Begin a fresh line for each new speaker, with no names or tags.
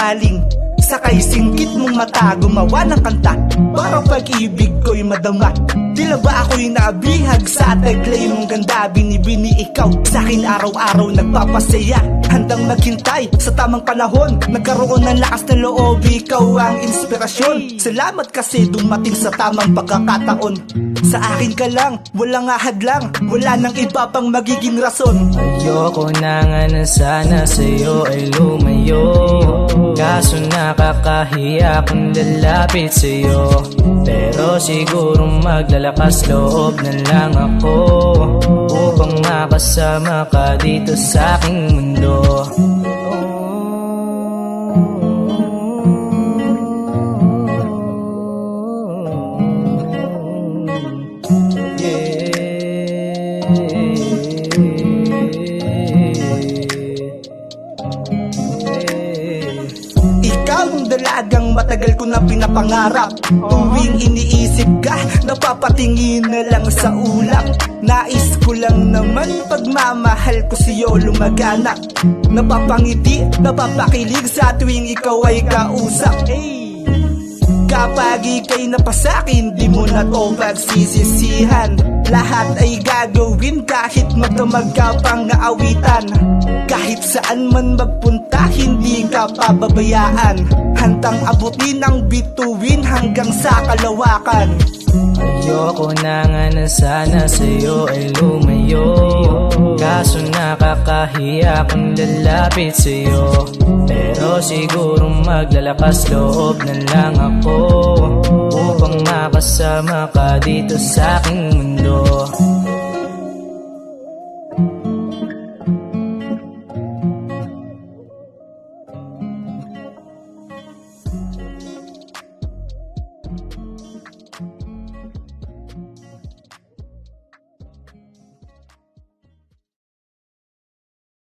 galing. Sakay singgit mong mata, gumawa ng kanta, parang pag-ibig ko'y madama. Tila ba ako'y nabihag sa taglay mong ganda? Binibini ikaw sa'kin araw-araw nagpapasaya. Handang maghintay sa tamang panahon, nagkaroon ng lakas ng loob, ikaw ang inspirasyon. Salamat kasi dumating sa tamang pagkakataon. Sa akin ka lang, walang ahad lang, wala nang iba pang magiging rason.
Ayoko na nga na sana sa'yo ay lumayo, kaso nakakahiya kung lalapit sa'yo. Pero siguro maglalakas loob na lang ako upang makasama ka dito sa aking mundo.
Ikaw ang dalagang matagal ko na pinapangarap. Tuwing iniisip ka, napapatingin na lang sa ulap. Nais ko lang naman pagmamahal ko sa'yo lumaganap. Napapangiti, napapakilig sa tuwing ikaw ay kausap. Kapag ika'y napasakin, di mo na to pagsisisihan. Lahat ay gagawin kahit magdamag ka pang naawitan. Kahit saan man magpunta, hindi ka pababayaan. Handang abutin ang bituin hanggang sa kalawakan.
Ayoko na nga na sana sa'yo ay lumayo, kaso nakakahiya kung lalapit sa'yo. Pero siguro maglalakas loob na lang ako upang makasama ka dito sa aking mundo.